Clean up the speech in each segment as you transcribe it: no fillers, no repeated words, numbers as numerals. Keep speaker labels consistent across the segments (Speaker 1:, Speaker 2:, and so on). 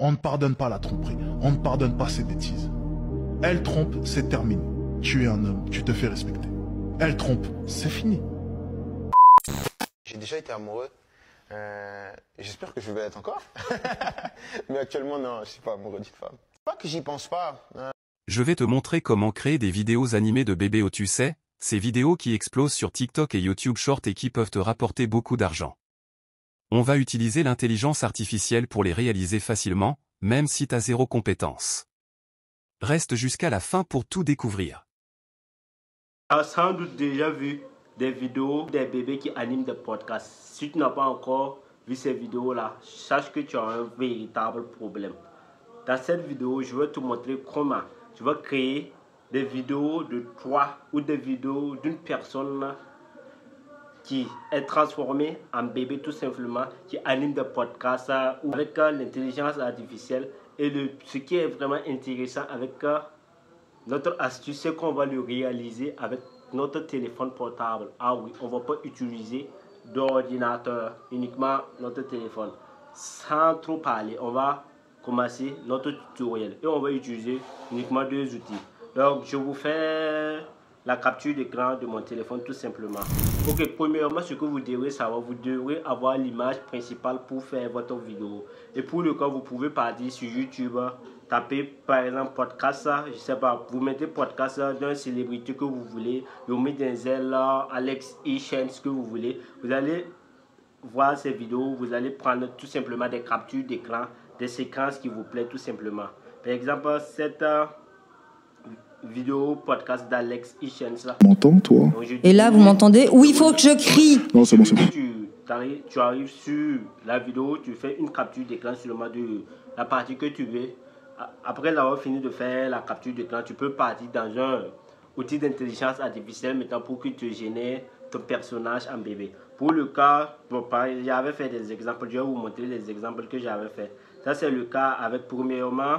Speaker 1: On ne pardonne pas la tromperie. On ne pardonne pas ses bêtises. Elle trompe, c'est terminé. Tu es un homme, tu te fais respecter. Elle trompe, c'est fini.
Speaker 2: J'ai déjà été amoureux. J'espère que je vais être encore. Mais actuellement, non, je suis pas amoureux d'une femme. Pas que j'y pense pas.
Speaker 3: Je vais te montrer comment créer des vidéos animées de bébés tu sais, ces vidéos qui explosent sur TikTok et YouTube Short et qui peuvent te rapporter beaucoup d'argent. On va utiliser l'intelligence artificielle pour les réaliser facilement, même si t'as zéro compétence. Reste jusqu'à la fin pour tout découvrir.
Speaker 4: Tu as sans doute déjà vu des vidéos des bébés qui animent des podcasts. Si tu n'as pas encore vu ces vidéos-là, sache que tu as un véritable problème. Dans cette vidéo, je vais te montrer comment tu vas créer des vidéos de toi ou des vidéos d'une personne qui est transformée en bébé tout simplement, qui anime des podcasts ou avec l'intelligence artificielle. Et ce qui est vraiment intéressant avec notre astuce, c'est qu'on va le réaliser avec notre téléphone portable. Ah oui, on ne va pas utiliser d'ordinateur, uniquement notre téléphone. Sans trop parler, on va commencer notre tutoriel et on va utiliser uniquement deux outils. Donc, je vous fais la capture d'écran de mon téléphone tout simplement. Ok, premièrement, ce que vous devrez savoir, vous devrez avoir l'image principale pour faire votre vidéo. Et pour le cas, vous pouvez partir sur YouTube, taper par exemple podcast, je sais pas, vous mettez podcast d'un célébrité que vous voulez, Yomi Denzel, Alex Ishens, ce que vous voulez. Vous allez voir ces vidéos, vous allez prendre tout simplement des captures d'écran, des séquences qui vous plaisent tout simplement. Par exemple, cette vidéo podcast d'Alex Ishens.
Speaker 5: M'entends, toi?
Speaker 6: Et là, vous m'entendez? Où il faut que je crie?
Speaker 5: Non, c'est bon, c'est bon.
Speaker 4: Tu arrives sur la vidéo, tu fais une capture d'écran seulement de la partie que tu veux. Après l'avoir fini de faire la capture d'écran, tu peux partir dans un outil d'intelligence artificielle maintenant pour que tu génères ton personnage en bébé. Pour le cas, j'avais fait des exemples, je vais vous montrer les exemples que j'avais fait. Ça c'est le cas avec premièrement,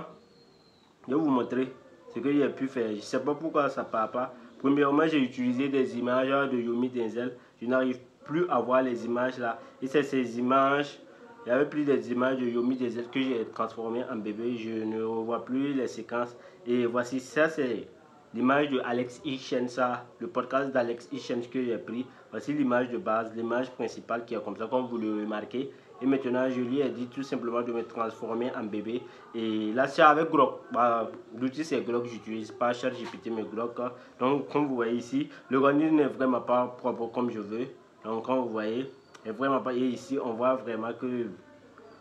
Speaker 4: je vais vous montrer ce que j'ai pu faire. Je ne sais pas pourquoi ça ne part pas. Premièrement, j'ai utilisé des images de Yomi Denzel. Je n'arrive plus à voir les images là. Et c'est ces images, il n'y avait plus des images de Yomi Denzel que j'ai transformé en bébé. Je ne vois plus les séquences. Et voici, ça c'est l'image de Alex Ishens, le podcast d'Alex Ishens que j'ai pris. Voici l'image de base, l'image principale qui est comme ça, comme vous le remarquez. Et maintenant, je lui ai dit tout simplement de me transformer en bébé. Et là, c'est avec Grok. L'outil, c'est Grok. J'utilise pas ChatGPT, mais Grok. Donc, comme vous voyez ici, le rendu n'est vraiment pas propre comme je veux. Donc, comme vous voyez, est vraiment pas. Et ici, on voit vraiment que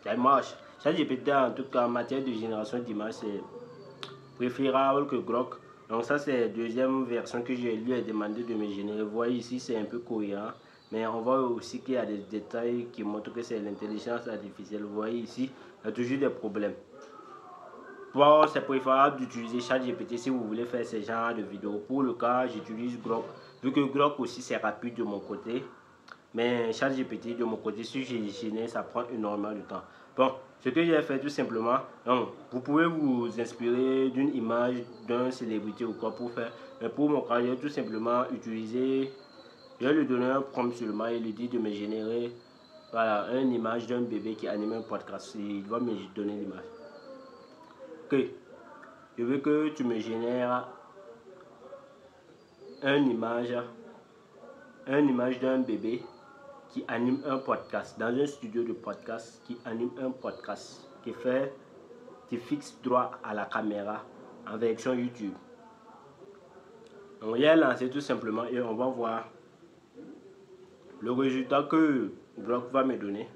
Speaker 4: ça marche. ChatGPT, en tout cas, en matière de génération d'images, c'est préférable que Grok. Donc, ça, c'est la deuxième version que je lui ai demandé de me générer. Vous voyez ici, c'est un peu cohérent. Mais on voit aussi qu'il y a des détails qui montrent que c'est l'intelligence artificielle. Vous voyez ici, il y a toujours des problèmes. Bon, c'est préférable d'utiliser ChatGPT si vous voulez faire ce genre de vidéos. Pour le cas, j'utilise Grok. Vu que Grok aussi, c'est rapide de mon côté. Mais ChatGPT, de mon côté, si j'ai génère, ça prend énormément de temps. Bon, ce que j'ai fait tout simplement, donc, vous pouvez vous inspirer d'une image d'un célébrité ou quoi pour faire. Mais pour mon cas, j'ai tout simplement utilisé. Je vais lui donner un prompt seulement et lui dire de me générer voilà, une image d'un bébé qui anime un podcast. Il va me donner l'image. Ok. Je veux que tu me génères une image d'un bébé qui anime un podcast, dans un studio de podcast, qui anime un podcast, qui fixe droit à la caméra en version YouTube. Donc, il a lancé tout simplement et on va voir le résultat que Grok va me donner.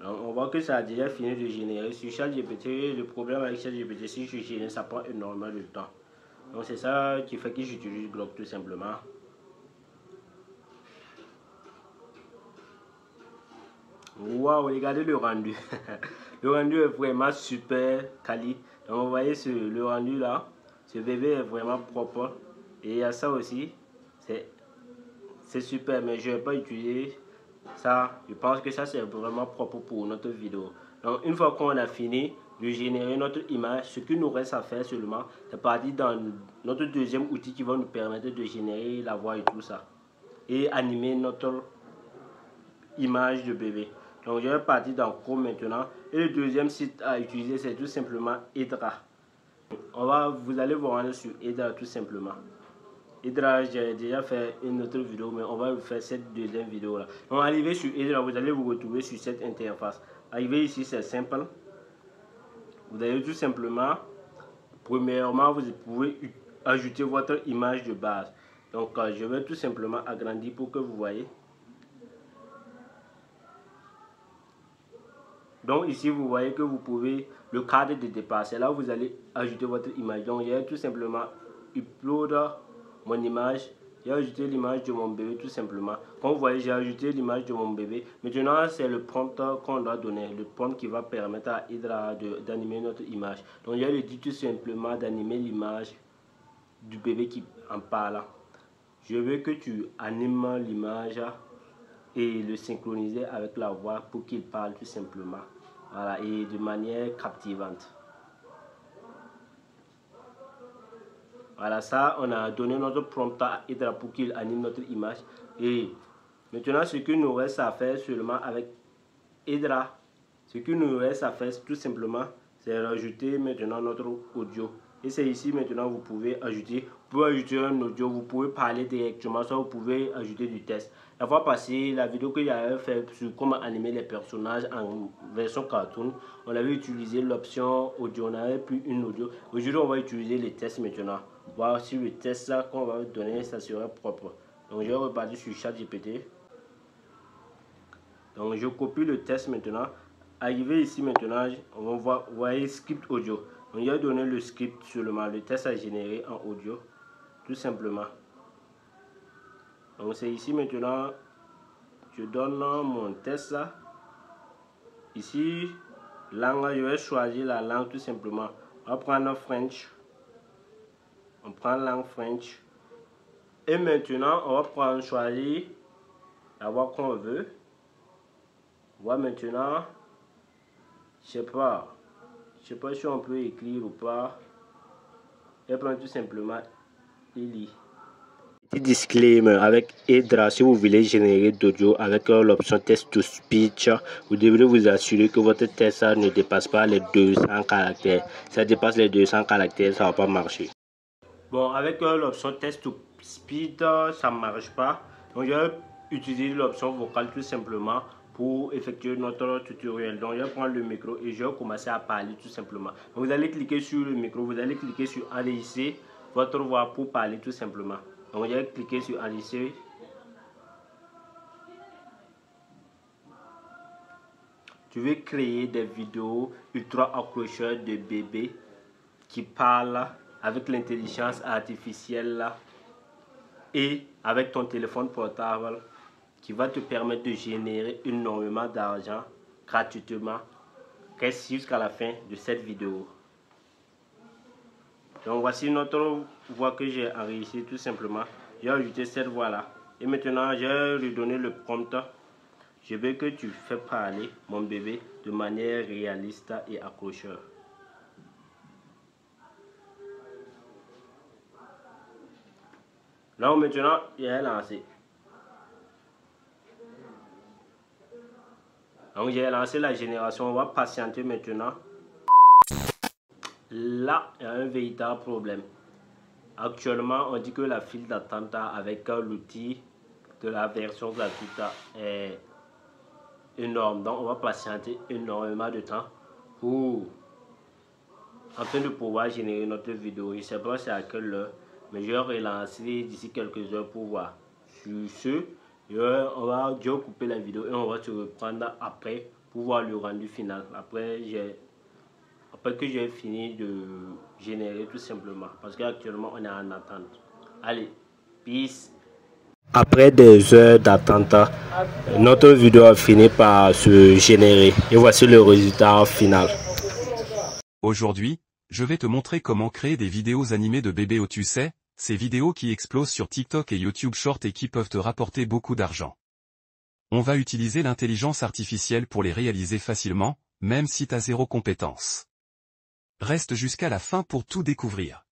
Speaker 4: Donc, on voit que ça a déjà fini de générer sur ChatGPT. Le problème avec ChatGPT, si je génère, ça prend énormément de temps. Donc c'est ça qui fait que j'utilise Grok tout simplement. Waouh, regardez le rendu. Le rendu est vraiment super quali. Donc vous voyez le rendu là. Ce bébé est vraiment propre. Et il y a ça aussi. C'est super, mais je ne vais pas utiliser ça. Je pense que ça c'est vraiment propre pour notre vidéo. Donc une fois qu'on a fini de générer notre image, ce qu'il nous reste à faire seulement, c'est partir dans notre deuxième outil qui va nous permettre de générer la voix et tout ça. Et animer notre image de bébé. Donc je vais partir dans Chrome maintenant. Et le deuxième site à utiliser, c'est tout simplement Hydra. Vous allez vous rendre sur Hydra tout simplement. Hydra, j'ai déjà fait une autre vidéo, mais on va faire cette deuxième vidéo là. Donc arrivé sur Hydra, vous allez vous retrouver sur cette interface. Arrivé ici, c'est simple. Vous allez tout simplement, premièrement, vous pouvez ajouter votre image de base. Donc je vais tout simplement agrandir pour que vous voyez. Donc ici vous voyez que vous pouvez le cadre de départ, c'est là où vous allez ajouter votre image. Donc j'ai tout simplement upload mon image, j'ai ajouté l'image de mon bébé tout simplement. Comme vous voyez, j'ai ajouté l'image de mon bébé. Maintenant c'est le prompt qu'on doit donner, le prompt qui va permettre à Hydra d'animer notre image. Donc j'ai lui dit tout simplement d'animer l'image du bébé qui en parle. Je veux que tu animes l'image et le synchroniser avec la voix pour qu'il parle tout simplement. Voilà, et de manière captivante. Voilà, ça, on a donné notre prompt à Hydra pour qu'il anime notre image. Et maintenant, ce qu'il nous reste à faire seulement avec Hydra, ce qu'il nous reste à faire tout simplement, c'est rajouter maintenant notre audio. Et c'est ici maintenant vous pouvez ajouter un audio, vous pouvez parler directement, soit vous pouvez ajouter du texte. La fois passée, la vidéo que j'avais fait sur comment animer les personnages en version cartoon, on avait utilisé l'option audio, on n'avait plus une audio. Aujourd'hui, on va utiliser les tests maintenant. Voir si le test qu'on va donner, ça sera propre. Donc je vais repartir sur ChatGPT. Donc je copie le test maintenant. Arrivé ici maintenant, on va voir, vous voyez script audio. On y a donné le script seulement, le test à générer en audio, tout simplement. Donc c'est ici maintenant, je donne mon test. Ici, langue, je vais choisir la langue tout simplement. On va prendre French. On prend langue French. Et maintenant, on va choisir la voix qu'on veut. Voix maintenant, je sais pas si on peut écrire ou pas. Et prendre tout simplement Eli. Petit disclaimer avec Hydra, si vous voulez générer d'audio avec l'option test to speech, vous devrez vous assurer que votre test ne dépasse pas les 200 caractères. Si ça dépasse les 200 caractères, ça va pas marcher. Bon, avec l'option test to speech, ça ne marche pas. Donc je vais utiliser l'option vocale tout simplement pour effectuer notre tutoriel. Donc je vais prendre le micro et je vais commencer à parler tout simplement. Donc, vous allez cliquer sur le micro, vous allez cliquer sur enregistrer votre voix pour parler tout simplement. Donc je vais cliquer sur enregistrer. Je vais créer des vidéos ultra accrocheurs de bébés qui parlent avec l'intelligence artificielle et avec ton téléphone portable, qui va te permettre de générer énormément d'argent gratuitement. Reste jusqu'à la fin de cette vidéo. Donc voici notre voix que j'ai enregistrée tout simplement. J'ai ajouté cette voix là. Et maintenant j'ai redonné le prompt. Je veux que tu fais parler mon bébé de manière réaliste et accrocheur. Là maintenant j'ai lancé. Donc j'ai lancé la génération, on va patienter maintenant. Là, il y a un véritable problème. Actuellement, on dit que la file d'attente avec l'outil de la version gratuite est énorme. Donc on va patienter énormément de temps pour afin de pouvoir générer notre vidéo. Je ne sais pas c'est à quelle heure, mais je vais relancer d'ici quelques heures pour voir. Sur ce, je vais couper la vidéo et on va se reprendre après pour voir le rendu final. Après que j'ai fini de générer tout simplement, parce qu'actuellement on est en attente. Allez, peace. Après des heures d'attente, notre vidéo a fini par se générer et voici le résultat final.
Speaker 3: Aujourd'hui, je vais te montrer comment créer des vidéos animées de bébés tu sais, ces vidéos qui explosent sur TikTok et YouTube Short et qui peuvent te rapporter beaucoup d'argent. On va utiliser l'intelligence artificielle pour les réaliser facilement, même si tu as zéro compétence. Reste jusqu'à la fin pour tout découvrir.